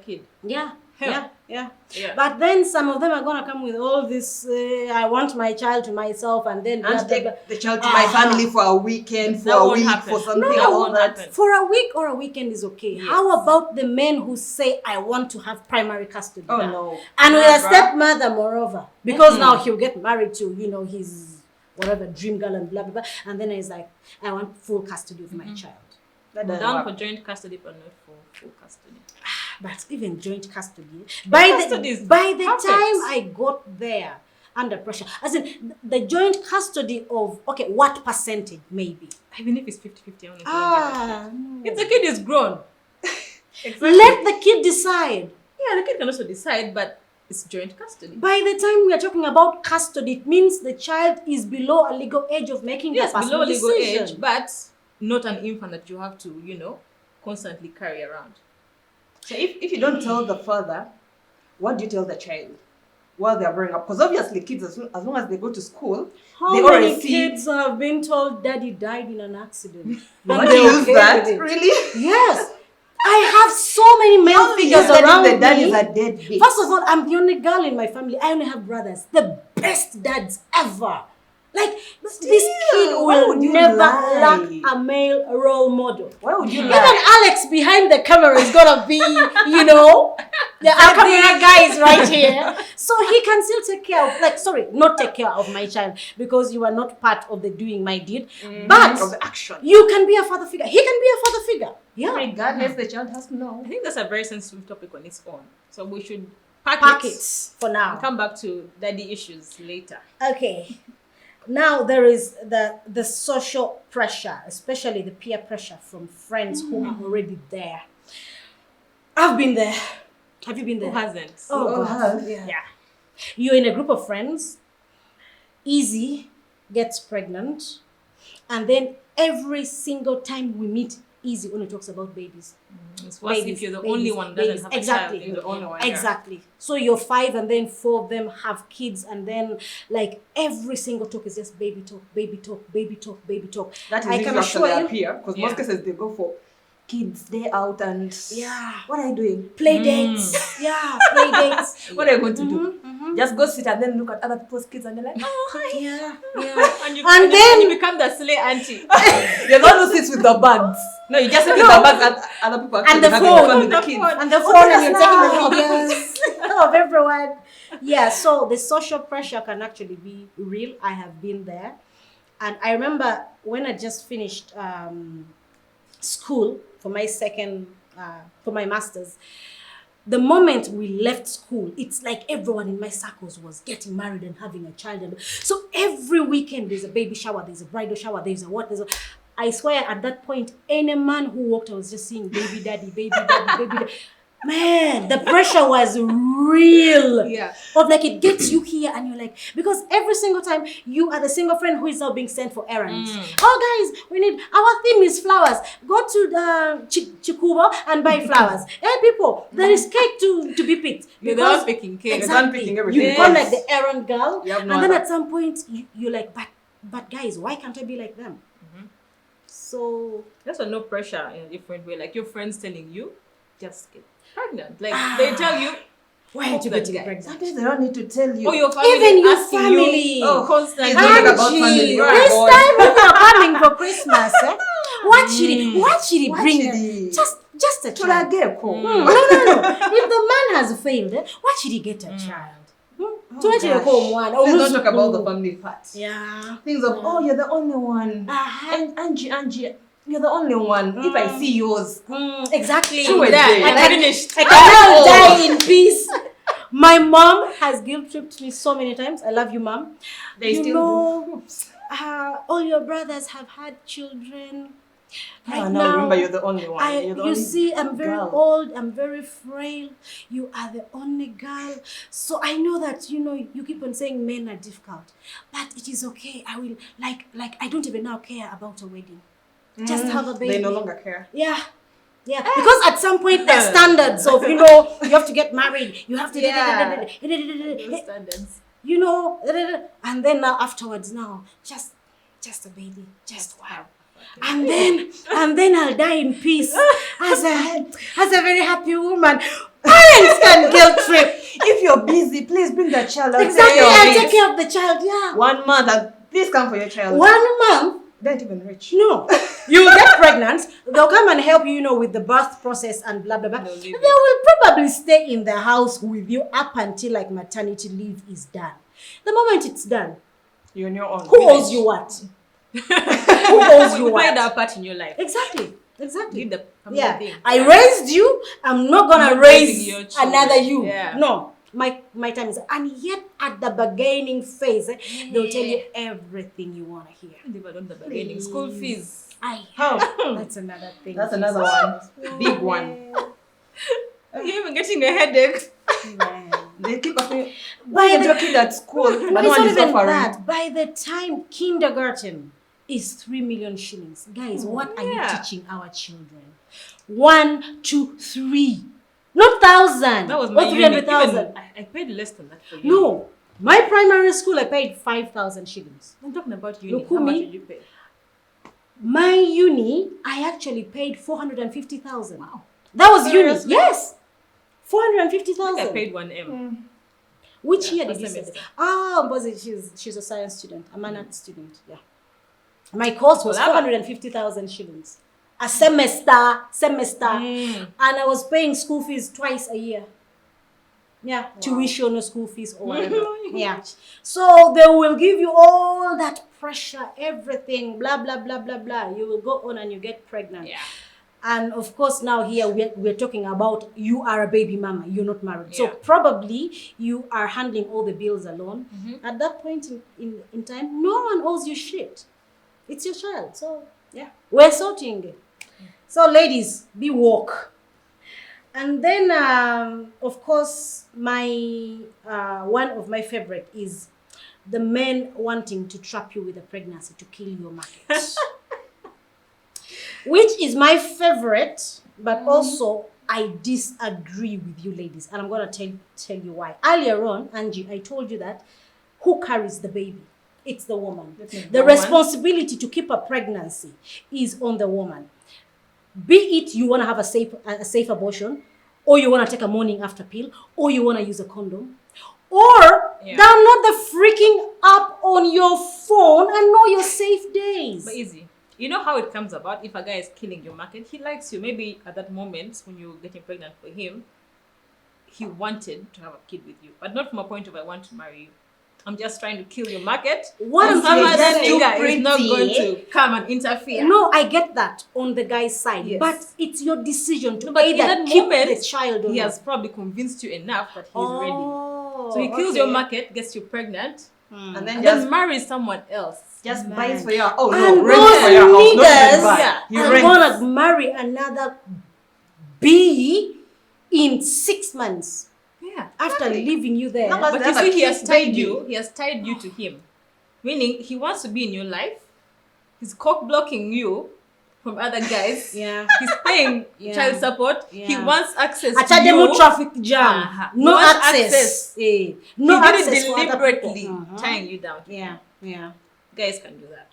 kid. Yeah. Hell. Yeah. Yeah. But then some of them are gonna come with all this. I want my child to myself, and then blah, And blah, blah. take the child to my family for a weekend, for That a won't week, happen. for something, No, and that all won't that. happen. For a week or a weekend is okay. Yes. How about the men who say, I want to have primary custody? Oh no. And with Nah, a bruh. stepmother, moreover. Because now he'll get married to, his whatever dream girl and blah, blah, blah. And then he's like, I want full custody of my child. That doesn't Down work. for joint custody, but not for full custody. But even joint custody, by custody is the perfect. time I got there, under pressure, as in the joint custody of, okay, what percentage maybe? Even if it's 50-50, honestly. No. If the kid is grown. Let the kid decide. Yeah, the kid can also decide, but it's joint custody. By the time we are talking about custody, it means the child is below a legal age of making Yes, the below personal legal decision. age, but not an infant that you have to, constantly carry around. So if you don't tell the father, what do you tell the child while they're growing up? Because obviously kids, as long as they go to school, How they many already see. kids have been told daddy died in an accident? What And do you they're use okay that? with it. Really? Yes. I have so many male figures around the dad is me. a deadbeat. First of all, I'm the only girl in my family. I only have brothers. The best dads ever. Like, this kid why will would you never lie? lack a male role model. Why would you Even lie? Alex behind the camera is gonna be, the camera guy is right here. So he can still take care of, not take care of my child because you are not part of the doing my deed. But Of the action. you can be a father figure. He can be a father figure. Yeah. Regardless, the child has to know. I think that's a very sensitive topic on its own. So we should Pack pack it for and now. come back to daddy issues later. Okay. Now there is the social pressure, especially the peer pressure from friends who are already there. I've been there. Have you been there? Who hasn't? Oh, We all God. have. Yeah. You're in a group of friends. Easy gets pregnant. And then every single time we meet, Easy only talks about babies. It's worse if you're the only one that doesn't have a Exactly. child. You're the only one. Exactly. So you're 5 and then 4 of them have kids and then like every single talk is just baby talk, baby talk, baby talk, baby talk. That is I if can you assure actually you. appear. Because most cases they go for kids, day out and Yeah. what are you doing? Play dates. Yeah, play dates. What are you going to do? Just go sit and then look at other people's kids and they're like, oh, hi. Yeah. And, And then- you become the slay auntie. You're the one who sits with the bags. No, you just sit with the bags and other people actually the having phone. fun with the And the kids. phone. And the phone and you're taking now. the videos of everyone. Yeah, so the social pressure can actually be real. I have been there. And I remember when I just finished school for my for my master's, the moment we left school, it's like everyone in my circles was getting married and having a child. And so every weekend there's a baby shower, there's a bridal shower, I swear at that point, any man who walked, I was just seeing baby daddy, baby daddy, baby daddy. Man, the pressure was real. Yeah. Of like it gets you here and you're like, because every single time you are the single friend who is now being sent for errands. Oh guys, our theme is flowers. Go to the Chikubo and buy flowers. Hey people, there is cake to be picked. You're the one picking cake. You're the one Exactly. picking everything. You become like the errand girl. You have And no then other- at some point you're like, but guys, why can't I be like them? So That's no pressure in a different way. Like your friends telling you, just get pregnant. Like they tell you, why aren't you that getting guy. pregnant? Sometimes they don't need to tell you. or your family Even your asking family. you constantly. It's not about Angie, family, oh this boy. time when you're coming for Christmas, what should he What bring? should he- Just a child. Turageko. No. If the man has failed, why should he get a child? Tuache gosh. yuko mwana, Let's not talk about umuzukuru. the family part. Yeah. Things of, oh, you're the only one. And Angie, you're the only one. If I see yours. Exactly. True and That, dare. I I finished. I can now die in peace. My mom has guilt tripped me so many times. I love you, mom. They You still know, all your brothers have had children. Right now, remember, you're the only one. You're the You only see, I'm very girl. old, I'm very frail. You are the only girl. So I know that, you keep on saying men are difficult. But it is okay. I will, I don't even now care about a wedding. Just have a baby. They no longer care. Yeah. Yeah, because at some point there are standards of, you have to get married. You have to, Those standards. and then now afterwards, just a baby, just wow. And then I'll die in peace as a very happy woman. Parents can guilt trip. If you're busy, please bring the child. Exactly, I'll take care of the child. Yeah. 1 month, and please come for your child. 1 month. Don't even reach. No. You will get pregnant. They'll come and help you, with the birth process and blah, blah, blah. They will probably stay in the house with you up until like maternity leave is done. The moment it's done, You're on your own. who owes you what? Who owes you We played what? our part in your life. Exactly. Did the family Yeah. thing. I raised you. I'm not gonna Not raise raising your children. another you. Yeah. No. My time is, and yet at the beginning phase, they'll tell you everything you want to hear. They were on the beginning. School fees. How? That's another thing. That's another one. Big one. You're even getting a headache. Man. They keep asking, By why are the- your kid at school? But No it's one not is even suffering. that. By the time kindergarten is 3 million shillings, guys, what are you Yeah. teaching our children? 1, 2, 3, not thousand. That was my or 300,000. unit. Even I paid less than that for you. No, my primary school I paid 5,000 shillings. I'm talking about uni. Look, How much me. did you pay? My uni, I actually paid 450,000. Wow, that was Seriously? uni. Yes, I 450,000. paid 1M. Which Yeah, year did first you say? semester. Oh, was it? She's a science student. I'm an art student. Yeah. My course was Well, 450,000 shillings a semester, Mm. and I was paying school fees twice a year. Yeah, tuition or school fees or whatever. Yeah. So they will give you all that pressure, everything, blah blah blah blah blah. You will go on and you get pregnant. Yeah. And of course, now here we're talking about you are a baby mama, you're not married. So Yeah. probably you are handling all the bills alone. At that point in time, no one owes you shit. It's your child. So, yeah, we're sorting. So, ladies, be woke. And then, of course, my one of my favorite is the men wanting to trap you with a pregnancy to kill your market. Which is my favorite, but also I disagree with you ladies. And I'm going to tell you why. Earlier on, Angie, I told you that who carries the baby? It's the woman. The responsibility to keep a pregnancy is on the woman. Be it you want to have a safe abortion, or you want to take a morning after pill, or you want to use a condom, or download the freaking app on your phone and know your safe days. But easy. You know how it comes about? If a guy is killing your market, he likes you. Maybe at that moment when you're getting pregnant for him, he wanted to have a kid with you, but not from a point of I want to marry you. I'm just trying to kill your market. What And I'm some saying other is too nigga is not pretty. going to come and interfere. No, I get that on the guy's side, Yes. but it's your decision to No, but in either that keep moment, the child or he not. has probably convinced you enough that he's ready. Oh, So he kills your market, gets you pregnant, And then and just then marries someone else. just Man. buys for your oh And no, rent those for your house, not niggas even buy. Yeah. He are rents. gonna marry another B in 6 months Yeah. after leaving you there. No, but But they you have a see, he has kid tied baby. you. He has tied you to him, meaning he wants to be in your life. He's cock blocking you from other guys. Yeah. He's paying Yeah. child support. He Yeah. wants access to Achademu you. traffic jam. Uh-huh. No He wants access. access. No he did access it for other deliberately, people. Uh-huh. tying you down. Yeah, yeah. Guys can do that.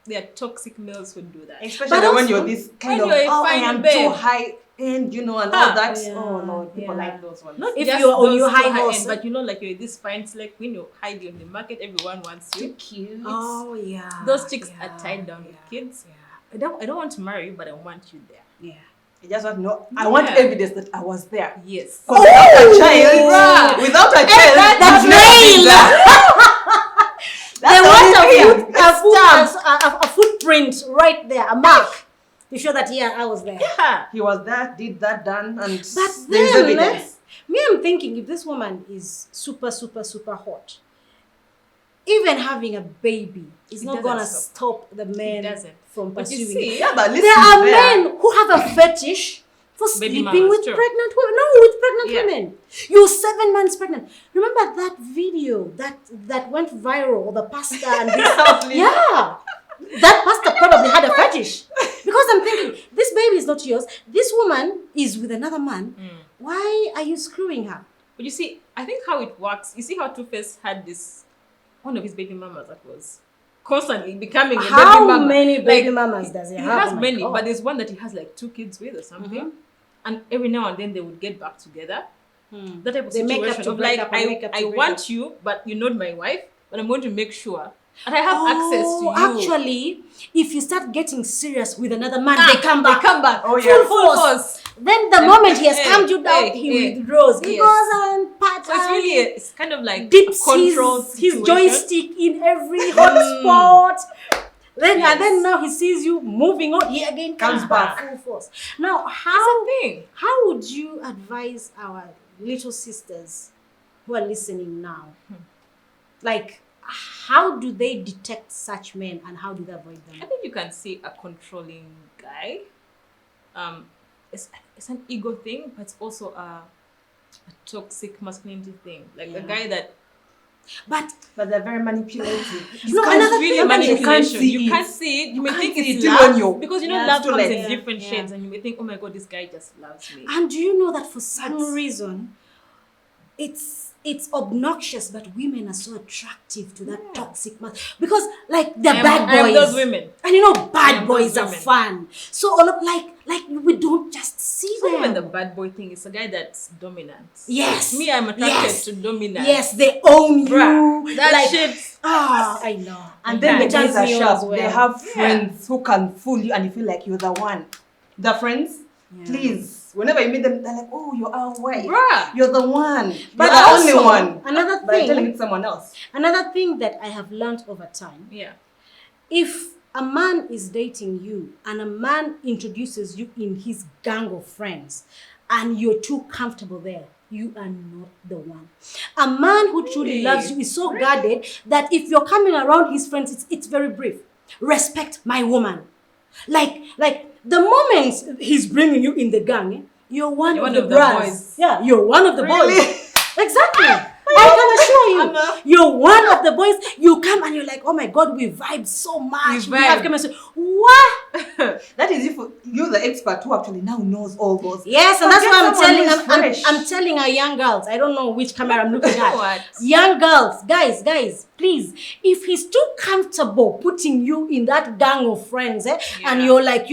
There are toxic males who do that. Especially But when also, you're this kind when of you're a oh I fine am babe. too high end, and all Ah. that. Yeah, Oh Lord, people yeah. like those ones. Not If just you're on those your too high high horse, end, but you know, like you're this fine select when you hide in the market, everyone wants you. Cute. Oh yeah. Those chicks are yeah, tied down with kids. Yeah. I don't want to marry you, but I want you there. Yeah. I just want to know. I want Yeah. evidence that I was there. Yes. Because without a child, Bruh. without a child, the I've never been trail. there. They That's want the a, only foot, thing. a footprint right there, a mark to show that I was there. Yeah. He was there, did that, done, and But there's then, evidence. me, I'm thinking if this woman is super, super, super hot, even having a baby is It not doesn't gonna stop. stop the men doesn't. from But you pursuing. see, Yeah, but listen, There are there. men who have a fetish for Baby sleeping mamas, with true. pregnant women. No, with pregnant Yeah. women. You're 7 months pregnant. Remember that video that went viral, the pastor and this? Yeah. That pastor probably had a fetish. Because I'm thinking, this baby is not yours. This woman is with another man. Why are you screwing her? But you see, I think how it works. You see how Two-Face had this one of his baby mamas that was constantly becoming a baby How mama. many baby Like, mamas does he He have? has Oh my many, God. but there's one that he has like 2 kids with or something. And every now and then they would get back together. That type of They make up situation to of break like, up and make up to I break want up. you, but you're not my wife, but I'm going to make sure that I have access to you. Actually, if you start getting serious with another man, Ah, they come back. They come back. Oh, yeah. Full force. Then the moment he has calmed you down, he withdraws. He Yes. goes and pat. So it's really, it's kind of like dips a controlled his situation. joystick in every hot spot. Then Yes. and then now he sees you moving on. He again comes back full force. Now, how thing. how would you advise our little sisters who are listening now? Like, how do they detect such men and how do they avoid I them? think you can see a controlling guy. It's an ego thing, but it's also a toxic masculinity thing. Like a guy that But they're very manipulative. no, it's another really thing, manipulation. see You it. can't see it. You may can't think see it's it love when you're- because you know Yeah, love it's too comes late. in Yeah, different yeah. shades, and you may think, oh my god, this guy just loves me. and do you know that for some reason, it's obnoxious, but women are so attractive to that toxic man because like they're bad I am boys. those women. And you know, I bad am boys those are women. fun. So all of like we don't just see It's not even the them. bad boy thing. It's a guy that's dominant. Yes. Me, I'm attracted Yes. to dominance. Yes, they own you. Bruh, that like, shit. I know. And then the It turns guys are me on sharp. as well. They have friends who can fool you and you feel like you're the one. The friends, please. Whenever you meet them, they're like, oh, you're our wife. Bruh. You're the one. But You're the only also, one. another But I'm telling thing, it to someone else. another thing that I have learned over time. Yeah. If a man is dating you and a man introduces you in his gang of friends and you're too comfortable there, you are not the one. A man who truly Really? loves you is so guarded that if you're coming around his friends, it's very brief. Respect my woman. Like the moment he's bringing you in the gang, you're one You're of one the of the bras. boys. Yeah, you're one of the Really? boys. Exactly. I can assure you, you're one of the boys. You come and you're like, oh my God, we vibe so much. We have vibe. chemistry. What? That is if you're the expert who actually now knows all those. Yes, and But that's get why I'm someone telling. who's fresh. I'm telling our young girls. I don't know which camera I'm looking at. What? Young girls, guys, please. If he's too comfortable putting you in that gang of friends, and Yeah. you're like,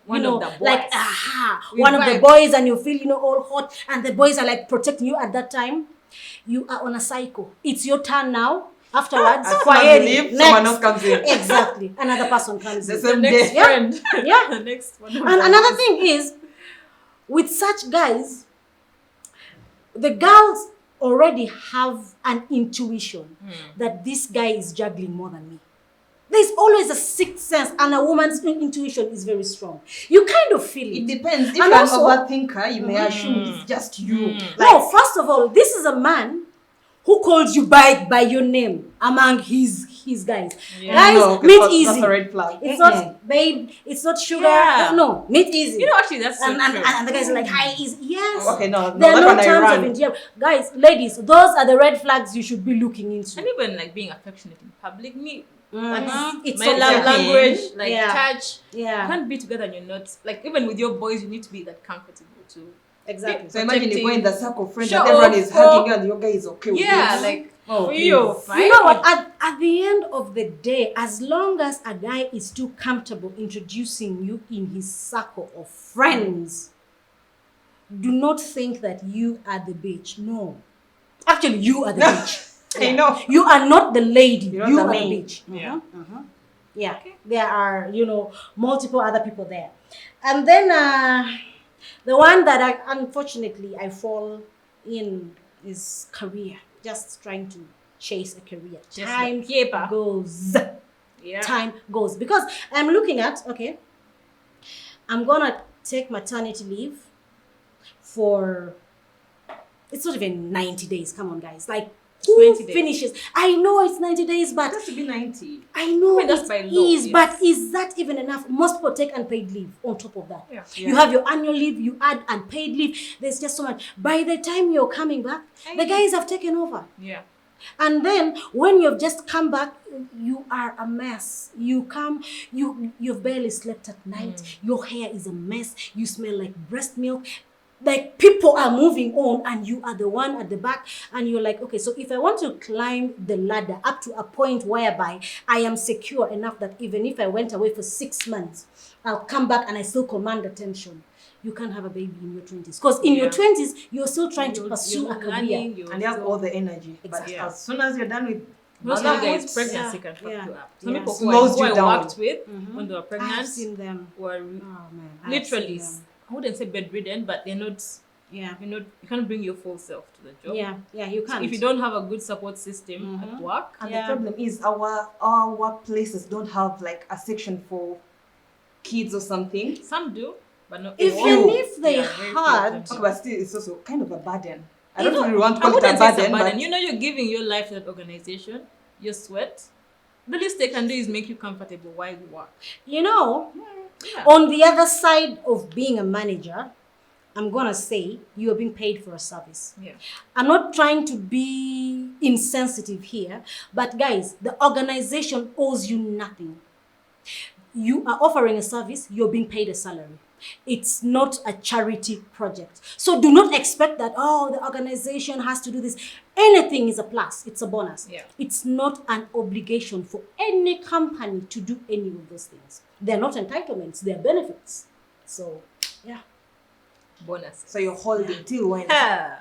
One of the like boys. We one of the vibe. boys, and you feel all hot, and the boys are like protecting you at that time. You are on a cycle. It's your turn now. Afterwards, As soon as you leave, someone else comes in. Exactly, another person comes The in. same Next day. Yeah. friend. Yeah. The next one. And another thing is, with such guys, the girls already have an intuition that this guy is juggling more than me. There's always a sixth sense, and a woman's intuition is very strong. You kind of feel It it. depends. If And you're also- an overthinker, you may assume it's just you. No, first of all, this is a man who calls you by your name among his guys. Yeah. Guys, No, 'cause meet that's easy. a red flag. It's not babe, it's not sugar. Yeah. No, meet easy. You know, actually, that's so and true. the guys are like, hi, easy. Yes. Okay, no, There are that no one I terms run. of endearment. Guys, ladies, those are the red flags you should be looking into. And even like being affectionate in public, me, It's my so love okay. language, like Yeah. touch. Yeah. You can't be together and you're not, like, even with your boys, you need to be that comfortable too. Exactly. So imagine you go in the circle of friends Show and everyone off, is hugging you and your guy is okay with Yeah, this. like, Oh, for you, please. fine. You know what? At the end of the day, as long as a guy is too comfortable introducing you in his circle of friends, do not think that you are the bitch. No. Actually, you are the bitch. I know. You are not the lady. You're You not are the the main. bitch. Yeah. Yeah. There are, multiple other people there. And then the one that unfortunately I fall in is career. Just trying to chase a career. Just Time the paper. goes. Yeah. Time goes. Because I'm looking at, okay, I'm gonna take maternity leave for, it's not even 90 days. Come on, guys. Like, who 20 days. finishes? I know it's 90 days, but It has to be 90. I know mean, that's it by law, is, yes. but is that even enough? Most people take unpaid leave on top of that. Yeah. You have your annual leave, you add unpaid leave. There's just so much. By the time you're coming back, the guys have taken over. Yeah. And then when you've just come back, you are a mess. You come, you've barely slept at night. Your hair is a mess. You smell like breast milk. Like people are moving on and you are the one at the back and you're like, okay, so if I want to climb the ladder up to a point whereby I am secure enough that even if I went away for 6 months, I'll come back and I still command attention. You can't have a baby in your 20s. Because in your 20s, you're still trying to pursue a career. And you have all the energy. Exactly. But as soon as you're done with Most of you guys, pregnancy Yeah. can fuck Yeah. you up. Some Yeah. people Slows who you I down. worked with when they were I've pregnant seen them. were Oh man. I've literally, seen them. I wouldn't say bedridden, but they're not, Yeah. you can't bring your full self to the job. Yeah, you So can't. if you don't have a good support system at work, And Yeah. the problem is our workplaces don't have like a section for kids or something. some do, but not Even all. if they Yeah, very few of had, them do. Okay, but still, it's also kind of a burden. I You don't know, really want to I call it a wouldn't say it's a burden, burden. but You're giving your life to that organization, your sweat. The least they can do is make you comfortable while you work. Yeah. Yeah. On the other side of being a manager, I'm gonna say you are being paid for a service. Yeah. I'm not trying to be insensitive here, but guys, the organization owes you nothing. You are offering a service, you're being paid a salary. It's not a charity project. So do not expect that, the organization has to do this. Anything is a plus, it's a bonus. Yeah. It's not an obligation for any company to do any of those things. They're not entitlements, they're benefits. So, yeah. Bonus. so you're holding till when? Ah.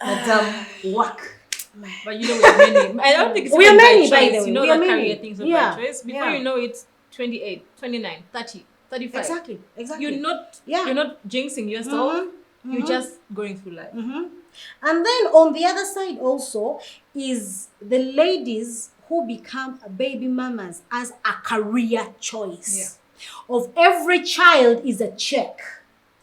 Madam, work. But we are many. I don't think it's We are even many, by by choice. the way. You know We are that many. career things are Yeah. by choice. Before Yeah. you know it, 28, 29, 30, 35. Exactly. You're not Yeah. you're not jinxing yourself. You're just going through life. And then on the other side also is the ladies who become baby mamas as a career choice. Of every child is a check.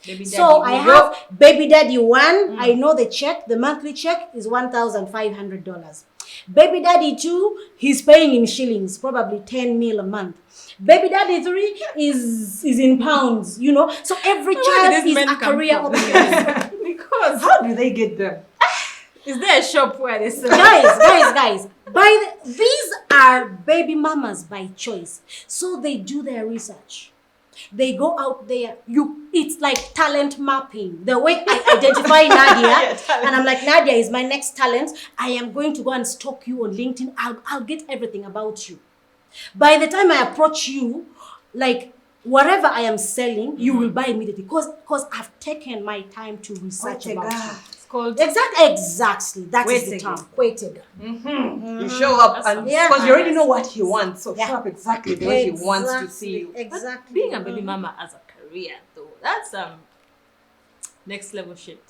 Baby So daddy, I have baby daddy one. I know the check. The monthly check is $1,500. Baby daddy two, he's paying in shillings, probably 10 mil a month. Baby daddy three is in pounds. So every Where did child these is men a come career from? option. because How do they get them? is there a shop where they sell? guys, these are baby mamas by choice. So they do their research. They go out there. It's like talent mapping. The way I identify Nadia, and I'm like, Nadia is my next talent. I am going to go and stalk you on LinkedIn. I'll get everything about you. By the time I approach you, like whatever I am selling, you will buy immediately because I've taken my time to research about you. It's called Exactly. That is the Waiting. term. Waited. You show up That's and some because you already smartness. know what he wants, so Yeah. show up exactly the way he wants to see you. Exactly. being a baby mama as a career though. That's next level shit.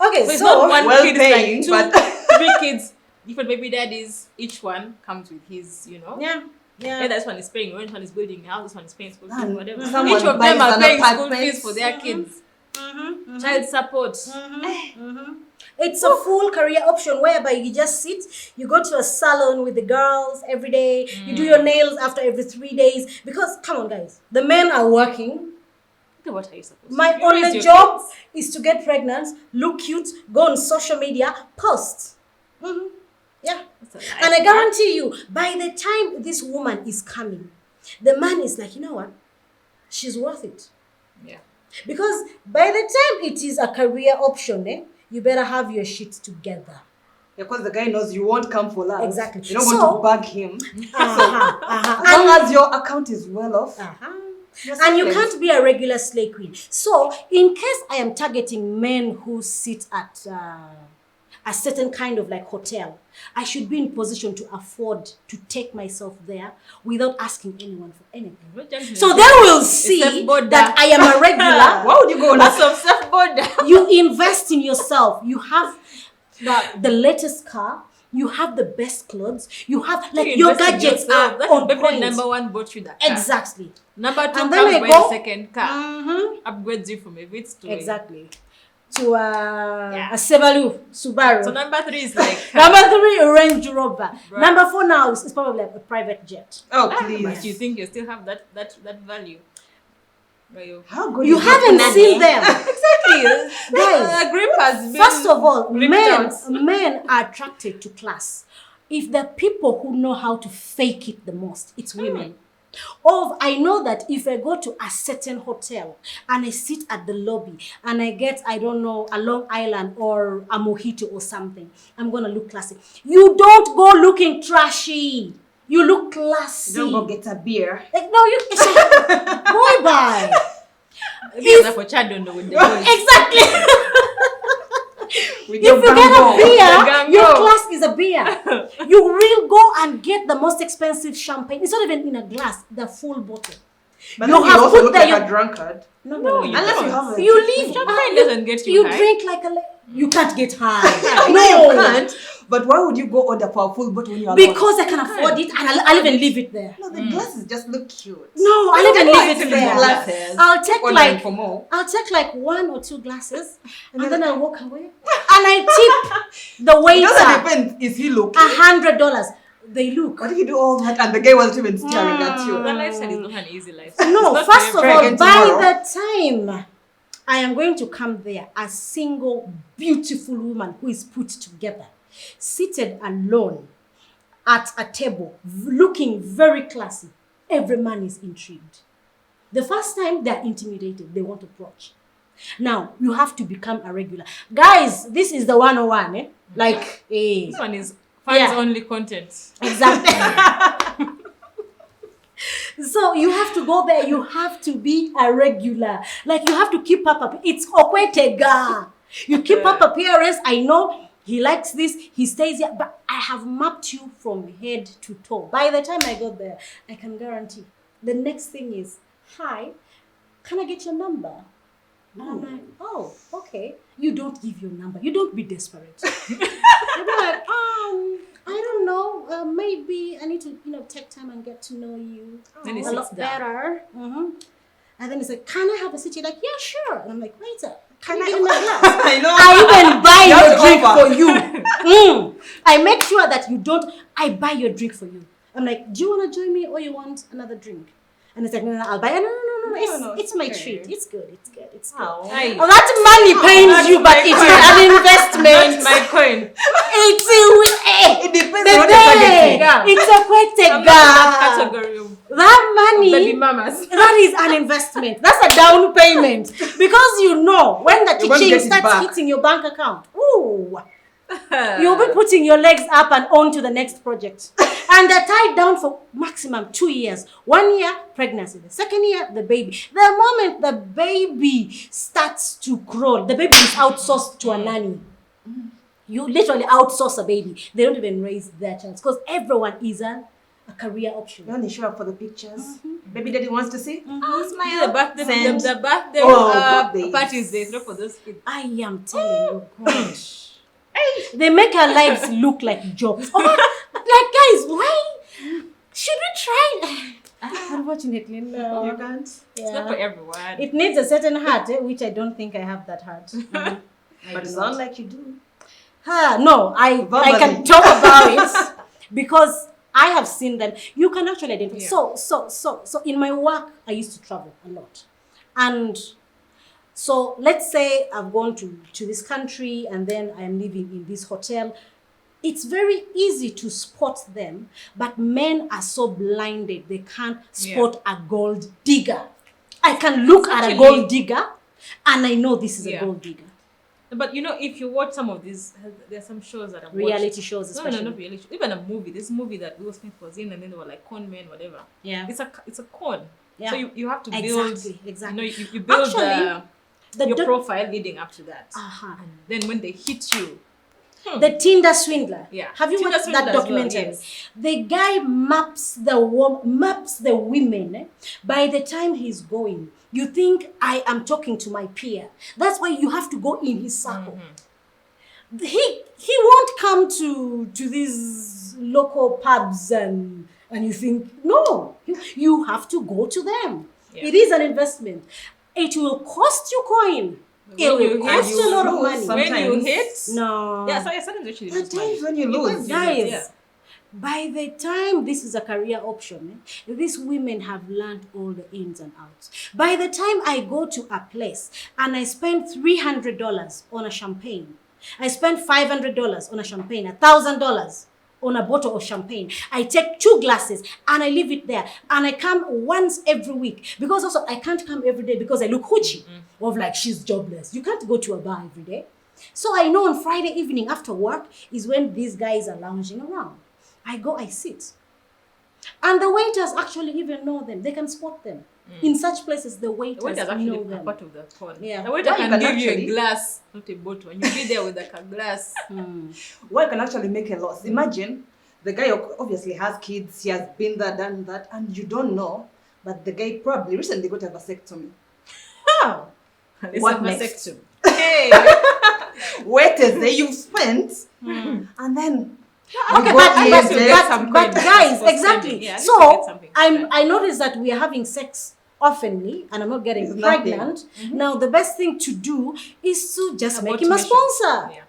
Okay, So it's so not one well kid, paying, it's like but- 3 kids, different baby daddies. Each one comes with his, yeah. Yeah, this one is paying rent, this one is building a house, this one is paying school fees, And whatever. someone Each of buys them are an paying school apartment. fees for their kids. Child support. It's a full career option whereby you just sit, you go to a salon with the girls every day, you do your nails after every 3 days. Because, come on, guys, the men are working. Okay, what are you supposed My to do? You raise only your job kids. is to get pregnant, look cute, go on social media, post. Yeah. That's a life, And I man. guarantee you, by the time this woman is coming, the man is like, you know what? She's worth it. Yeah. Because by the time it is a career option, you better have your shit together. Because the guy knows you won't come for love. Exactly. You don't So- want to bug him. Uh-huh. As long as your account is well off. you're And you silent. can't be a regular slay queen. So, in case I am targeting men who sit at a certain kind of like hotel, I should be in position to afford to take myself there without asking anyone for anything. What gentleman? So they will see self-border. that I am a regular. Why would you go on Lots a of self-border. You invest in yourself. You have the latest car. You have the best clothes. You have like your invest in gadgets yourself. are That on is baby point. number one bought you that car. Exactly. Number 2 And comes then I by go- the second car. Mm-hmm. Upgrades you from a Vitz to a... Exactly. To Yeah. a Subaru. So number 3 is like... Number 3, a Range Rover. Right. Number 4 now is probably like a private jet. Oh, But please. you think you still have that value? Where you... How good You is haven't that? seen them. Exactly. Guys, The grip has been... First of all, ripped men out. are attracted to class. If the people who know how to fake it the most, it's women. Of I know that if I go to a certain hotel and I sit at the lobby and I get, I don't know, a Long Island or a mojito or something, I'm gonna look classy. You don't go looking trashy. You look classy. Don't go get a beer. Like, no, you boy bye. It's like what I don't know with the boys. Exactly. With If your you get a gango. beer, your Gango. class is a beer. You will go and get the most expensive champagne. It's not even in a glass, the full bottle. But You then you have also put look there, like you- a drunkard. No, you Unless you don't. have a You leave. Champagne doesn't get you high. drink like a. You can't get high. No, you can't. But why would you go order for a full bottle when you're alone? Because I can afford it and I'll even leave it there. No, the glasses just look cute. No, I'll even leave it The there. glasses. I'll take Ordering like for more. I'll take like 1 or 2 glasses and then I'll walk away. And I tip the It doesn't waiter depend. Is he looking? $100. They look. What if you do all that and the guy wasn't even staring at you? The lifestyle is not an easy lifestyle. No, It's not first of for all, again by tomorrow. the time I am going to come there, a single, beautiful woman who is put together, seated alone at a table, looking very classy, every man is intrigued. The first time they're intimidated, they want to approach. Now, you have to become a regular. Guys, this is the 101, eh? Like, eh. This one is fans Yeah. only content. Exactly. So you have to go there. You have to be a regular. Like you have to keep up. It's okwetega. You keep up appearance. I know he likes this. He stays here. But I have mapped you from head to toe. By the time I got there, I can guarantee. The next thing is, hi, can I get your number? And I'm like, oh, okay. You don't give your number. You don't be desperate. You'll be like, I don't know. Maybe I need to, take time and get to know you Then he a sits lot down. better. And then he's like, can I have a seat? You're like, yeah, sure. And I'm like, waiter, can I give I- me a glass? I know. I even buy You have your to drink offer. for you. I make sure that you don't. I buy your drink for you. I'm like, do you want to join me or you want another drink? And it's like, no, I'll buy. No. It's my okay. treat. It's good. It's good. Aye. Oh, that money pains that's you, but my it's coin. an investment. That's my coin. It depends The on what day. you're targeting. Yeah. It's a I'm not in that quetega. category of That baby money, mamas. that is an investment. That's a down payment. Because when the You're going to teaching get it starts back. hitting your bank account, ooh, you'll be putting your legs up and on to the next project. And they're tied down for maximum 2 years. 1 year, pregnancy. The second year, the baby. The moment the baby starts to crawl, the baby is outsourced to a nanny. You literally outsource a baby. They don't even raise their child because everyone is a career option. You only show up for the pictures. Baby daddy wants to see. Oh, smile. The birthday, Send. the birthday Birthdays. parties, they throw for those kids. I am telling you, gosh. They make our lives look like jokes. Oh, like guys, why should we try? Unfortunately, no. You can't. It's not for everyone. It needs a certain heart, which I don't think I have that heart. But it sounds like you do. No, I can talk about it because I have seen them. You can actually identify. Yeah. So in my work, I used to travel a lot, and so let's say I've gone to this country and then I'm living in this hotel. It's very easy to spot them, but men are so blinded they can't spot a gold digger. I can look at a Actually- gold digger and I know this is a Yeah. gold digger. But if you watch some of these, there are some shows that I've Reality watched. shows, No, especially. not reality. Even a movie. This movie that Will Smith was in, and then they were like con men, whatever. Yeah. It's a con. Yeah. So you have to build. Exactly. You build Actually, your the profile leading up to that. Uh-huh. And then when they hit you, The Tinder swindler. Yeah. Have you Tinder watched that swindler as well, documentary? yes. The guy maps the women. By the time he's going, you think I am talking to my peer. That's why you have to go in his circle. He won't come to these local pubs and you think no. You have to go to them. Yeah. It is an investment. It will cost you coin. It When you will hit, cost you a lot of lose money. some- when you Sometimes. hit, No. yeah, so sometimes actually At lose money. times when you lose. Guys, Yeah. by the time this is a career option, these women have learned all the ins and outs. By the time I go to a place and I spend $300 on a champagne, I spend $500 on a champagne, $1,000, on a bottle of champagne. I take 2 glasses and I leave it there. And I come once every week. Because also I can't come every day because I look hoochie. Of like, she's jobless. You can't go to a bar every day. So I know on Friday evening after work is when these guys are lounging around. I go, I sit. And the waiters actually even know them. They can spot them. In such places, the waiters actually know them. part of the fun. Yeah. The waiter Well, can you give can you a actually- glass, not a bottle, and you be there with like a glass. Why can actually make a loss? Imagine the guy obviously has kids, he has been there, done that, and you don't know, but the guy probably recently got a vasectomy. How? Let's What have a next? section. Hey, Wait a day you've spent, and then Okay, you but, got least you get some but coin guys, for exactly. spending. Yeah, at least you get So something. I noticed that we are having sex oftenly, and I'm not getting It's nothing. pregnant. Now the best thing to do is to just make him a Automation. sponsor. Yeah.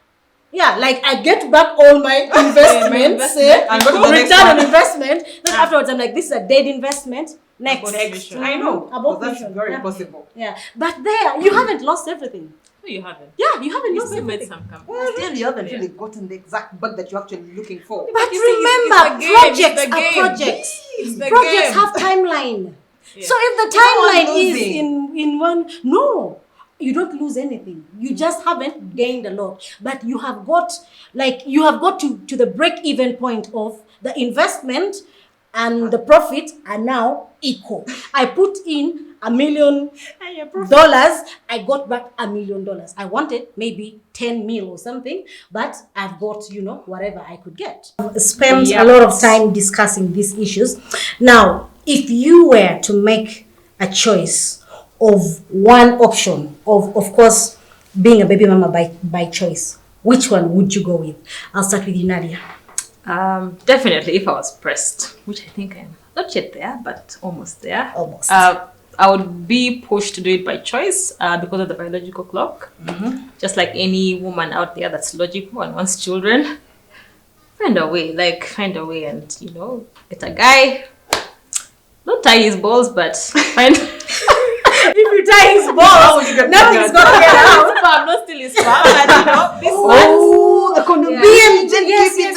Yeah, like I get back all my investments, And go to the next return on one. investment. Then afterwards, I'm like, this is a dead investment. Next, Next. I know, About but that's mission. very Yeah. possible. Yeah, but there you haven't lost everything. No, you haven't. Yeah, you haven't You lost still made everything. some come. Well, still you haven't really gotten the exact bug that you're actually looking for. But You see, remember, it's the game, projects it's the are game. projects. It's the Projects game. have timeline. Yeah. So if the No one timeline is losing. in one, no, you don't lose anything. You just haven't gained a lot, but you have got to the break-even point of the investment and the profit are now equal. I put in $1 million. I got back $1 million. I wanted maybe 10 mil or something, but I've got, whatever I could get. Spent a lot of time discussing these issues. Now, if you were to make a choice of one option, of course, being a baby mama by choice, which one would you go with? I'll start with you, Nadia. Definitely, if I was pressed, which I think I'm not yet there, but almost there. Almost. I would be pushed to do it by choice because of the biological clock. Just like any woman out there that's logical and wants children, find a way and, get a guy. Don't tie his balls, but find... If you tie his balls, now he's gonna get out. I'm not still his sperm, but this Oh, the condom. Yeah. Yes.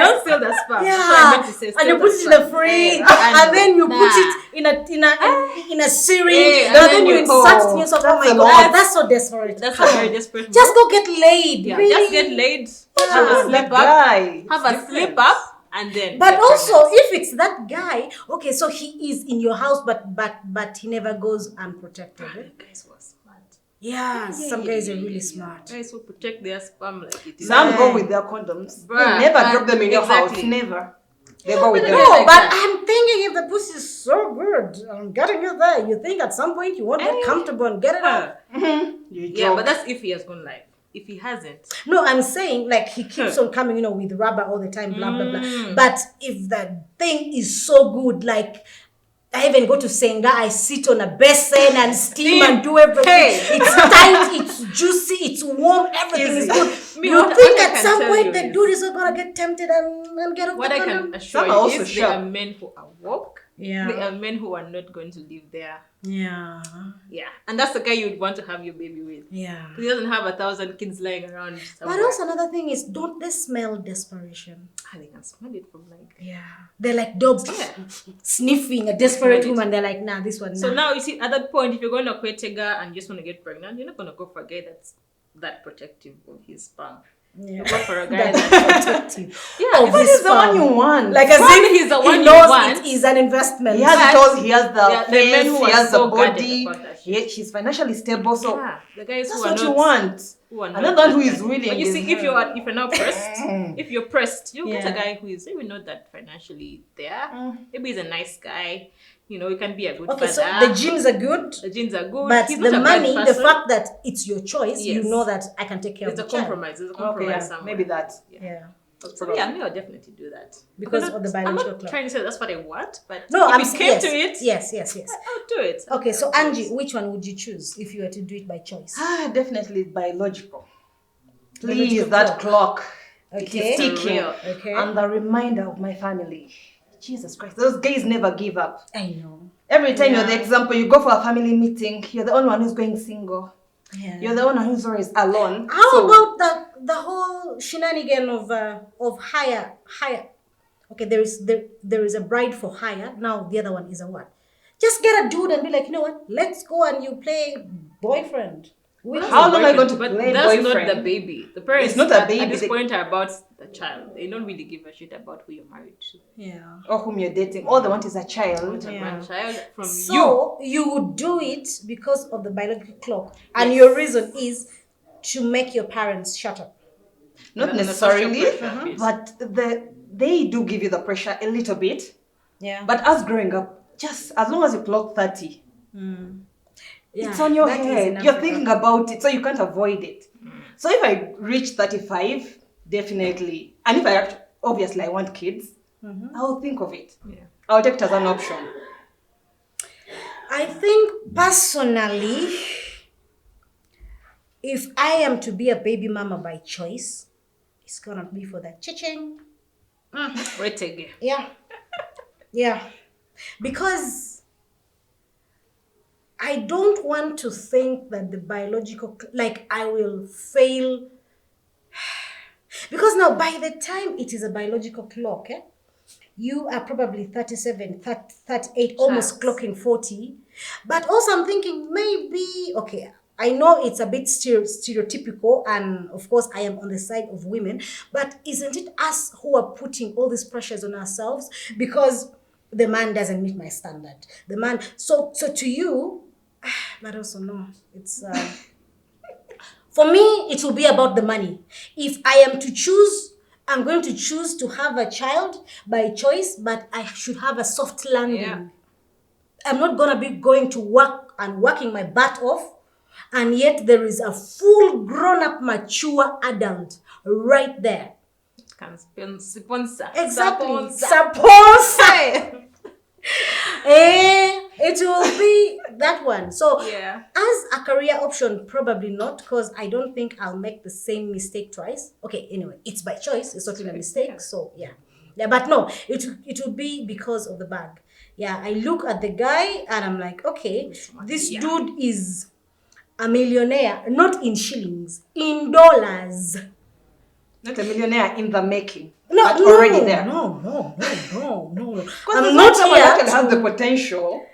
don't steal the sperm. Yeah. That's what I meant to say, And steal you put it in the sperm. fridge, Yeah. and then you put Nah. it in a syringe, Yeah, and then you insert it in yourself. Oh my that's a God, lot. that's so desperate. That's a very desperate Just move. go get laid. Yeah, really. just get laid, have a That slip up, guy. have a slip up, and then. But get also, pregnant. if it's that guy, okay, so he is in your house, but he never goes unprotected. Eh? Guys were smart. Yeah, some guys are really smart. Guys who protect their sperm like it is. Some Yeah. go with their condoms. Bruh, They never and drop them in your house. exactly. Never. They go with them. No, like but that. I'm thinking if the pussy is so good, I'm getting you there. You think at some point you won't get comfortable and get it out. You Yeah, joke. but that's if he has gone live. If he hasn't, No, I'm saying like he keeps on coming, with rubber all the time, blah blah blah. But if the thing is so good, like I even go to Senga, I sit on a basin and steam and do everything. Hey. It's tight, it's juicy, it's warm, everything is Easy. good. Me, You what think I at can some tell point you the is- dude is not gonna get tempted and get off what the I condom? can assure Some you are also is there sharp. are men who are woke. Yeah. There are men who are not going to live there. Yeah. Yeah, and that's the guy you'd want to have your baby with. Yeah. He doesn't have 1,000 kids lying around somewhere. But also another thing is, don't they smell desperation? They can smell it from like. Yeah. They're like dogs Yeah. sniffing a desperate Smell it. woman. They're like, nah, this one, So nah. now you see, at that point, if you're going to quit a guy and you just want to get pregnant, you're not going to go for a guy that's that protective of his sperm. Yeah. You go for a guy That's that's protective. yeah, Of But his he's the one sperm. you want. Like as Probably if he's the he one you knows want. it is an investment. He has But- it all. He has the Yeah, the men face. who He are has the so guarded body. about that shit. He's financially stable. So Yeah, the guys that's who are what not, you want. who are Another not one who that is guy. willing But you is- see, if you're now pressed, if you're pressed, you get a Yeah. guy who is maybe not that financially there. Maybe he's a nice guy. He can be a good Okay, so father. the genes are good, The genes are good. but He's the not a bad money, the person. fact that it's your choice, you Yes. know that I can take care It's a of the child. compromise. It's a Okay, compromise yeah, somewhere. maybe that. Yeah. So yeah, me, I'll definitely do that. Because I'm of the not- biological I'm not clock. trying to say that's what I want, but No, if I'm it came yes, to it, Yes. I'll do it. Okay, so I'll do Angie, it. which one would you choose if you were to do it by choice? Definitely biological. Biological Please, that clock. Okay. It is ticking. Real. Okay. And the reminder of my family. Jesus Christ, those guys never give up. I know. Every time you're the example, you go for a family meeting, you're the only one who's going single. Yeah. You're the one who's always alone. How So- about the whole shenanigan of hire. Okay, there is a bride for hire. Now the other one is a what? Just get a dude and be like, you know what? Let's go and you play boyfriend. How long are you going to But play that's boyfriend? not the baby. The parents It's not a at baby, this they- point are about the child. They don't really give a shit about who you're married to. Yeah. Or whom you're dating. All they want is a child. It's a Yeah. grandchild from you. So you would do it because of the biological clock, and Yes. your reason is to make your parents shut up. Not And the necessarily, social pressure piece. but they do give you the pressure a little bit. Yeah. But us growing up, just as long as you clock 30, Yeah, it's on your that is in head. You're Africa. thinking about it, so you can't avoid it. So if I reach 35, definitely, and if obviously I want kids, I'll think of it. Yeah. I'll take it as an option. I think personally, if I am to be a baby mama by choice, it's gonna be for that chiching. Wait again. Yeah. Yeah. Because I don't want to think that the biological, like I will fail. Because now by the time it is a biological clock, you are probably 37, 38, almost Chance. clocking 40. But also I'm thinking maybe, okay, I know it's a bit stereotypical, and of course I am on the side of women, but isn't it us who are putting all these pressures on ourselves because the man doesn't meet my standard? The man, so to you, but also no, it's for me it will be about the money. If I am to choose, I'm going to choose to have a child by choice, but I should have a soft landing. Yeah. I'm not gonna be going to work and working my butt off, and yet there is a full grown-up mature adult right there. Can sponsor. Exactly. Sponsor. It will be that one. So Yeah. as a career option, probably not, because I don't think I'll make the same mistake twice. Okay, anyway, it's by choice. It's not really a mistake. Yeah. So yeah. Yeah, but no, it would be because of the bag. Yeah, I look at the guy and I'm like, okay, this Yeah. dude is a millionaire, not in shillings, in dollars. Not a millionaire in the making, No, but no, already there. No. Because I'm I'm not someone here actually has the to, potential.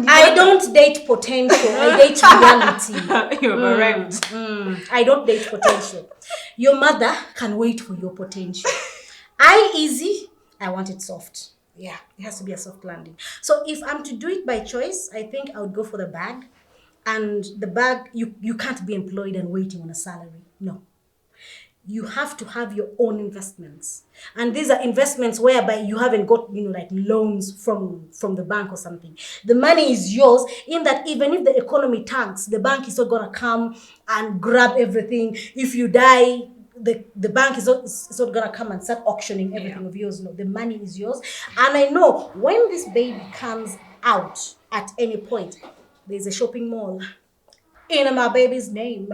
I don't date potential. I date reality. You've arrived. I don't date potential. Your mother can wait for your potential. Easy. I want it soft. Yeah, it has to be a soft landing. So if I'm to do it by choice, I think I would go for the bag. And the bag, you can't be employed and waiting on a salary. No. You have to have your own investments. And these are investments whereby you haven't got, like loans from the bank or something. The money is yours, in that even if the economy tanks, the bank is not going to come and grab everything. If you die, the bank is not going to come and start auctioning everything of yours. No, the money is yours. And I know when this baby comes out at any point, there's a shopping mall in my baby's name.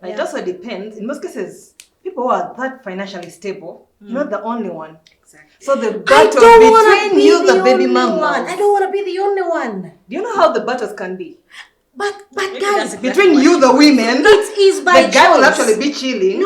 It also depends. In most cases, people who are that financially stable, you're not the only one. Exactly. So the I battle don't want to between be you, the baby only mama. one. I don't want to be the only one. Do you know how the battles can be? But Maybe guys, that's exactly Between what you, the women, it is by the guy will choice. actually be chilling.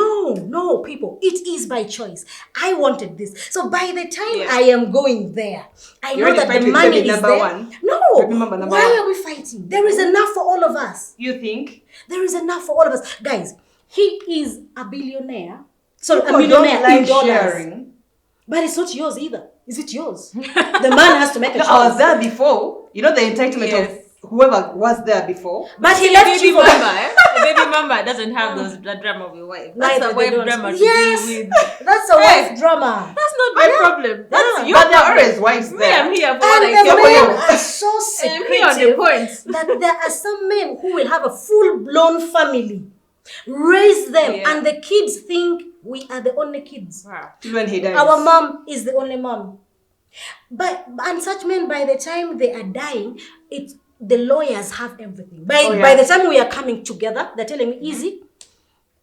No, people. It is by choice. I wanted this. So by the time Yeah. I am going there, I You know already that fight the with money baby is number there. one. No. Baby number Why one. are we fighting? There is enough for all of us. You think? There is enough for all of us. Guys, he is a billionaire. So a People millionaire don't like in dollars. sharing. But it's not yours either. Is it yours? The man has to make a No, choice. I was there before. You know the entitlement Yes. of whoever was there before. But he A left baby you for mama, A baby mama doesn't have the drama of a wife. That's Neither a wife they don't. drama to Yes. deal with. That's a Hey. wife drama. That's not my problem. That's Yeah. your But there are problem. always wives Me, there. I'm here for And what I the care for men you. are so I'm here on the secretive point. that there are some men who will have a full-blown family, raise them, Yeah. and the kids think we are the only kids. Wow. Till when he dies. Our mom is the only mom. And such men, by the time they are dying, the lawyers have everything. By the time we are coming together, they're telling me, easy,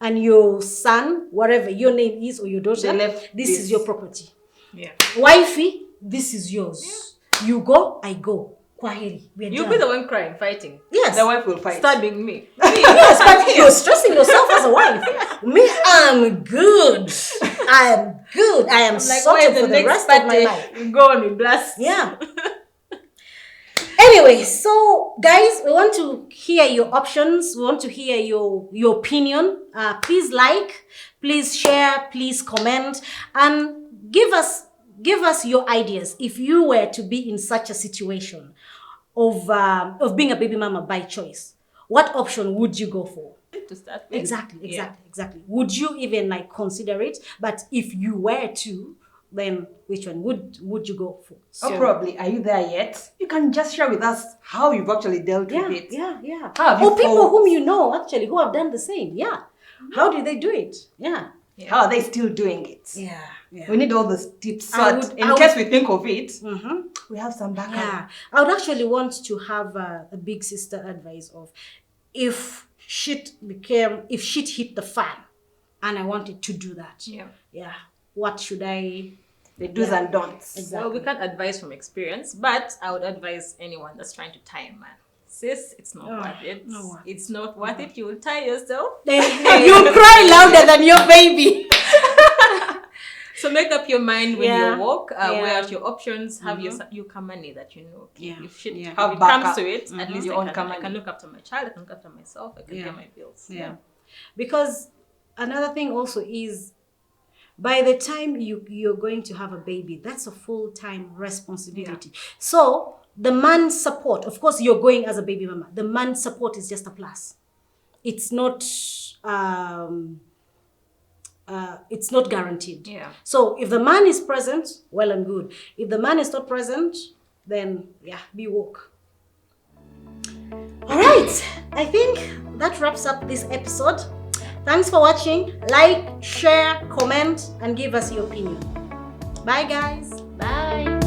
and your son, whatever your name is, or your daughter, They left this this. is your property. Yeah. Wifey, this is yours. You go, I go. kwaheri, we're You'll done. be the one crying, fighting. Yes. The wife will fight. Stabbing me. Yes, but you're stressing yourself as a wife. Me, I'm good. I am good. I am I'm like, sorted why for the rest of my life. You go on, we blast. Yeah. Anyway, so guys, we want to hear your options. We want to hear your opinion. Please like, please share, please comment, and give us your ideas. If you were to be in such a situation of being a baby mama by choice, what option would you go for? To start with. Exactly. Would you even like consider it? But if you were to, then which one would you go for? Or probably, are you there yet? You can just share with us how you've actually dealt with it. Yeah. How have you Or people fought? whom you know actually who have done the same. Yeah. How did they do it? Yeah. How are they still doing it? Yeah. We need all those tips so I that would- in I case would- we think of it, Mm-hmm. we have some backup. Yeah. I would actually want to have a big sister advice of if shit hit the fan and I wanted to do that. Yeah. What should I? The do's and don'ts. Exactly. Well, we can't advise from experience, but I would advise anyone that's trying to tie a man. Sis, it's not worth it. no. It's not worth it. You will tie yourself. You cry louder than your baby. So make up your mind when Yeah. you walk. Yeah. Weigh out your options. Have your money that you know. Yeah. If shit Yeah. if Have it backup. comes to it, at least Your I own can money. look after my child. I can look after myself. I can pay my bills. Yeah. Because another thing also is by the time you're going to have a baby, that's a full-time responsibility. So the man's support, of course, you're going as a baby mama. The man's support is just a plus. It's not guaranteed. Yeah. So if the man is present, well and good. If the man is not present, then be woke. All right, I think that wraps up this episode. Thanks for watching. Like, share, comment, and give us your opinion. Bye, guys. Bye.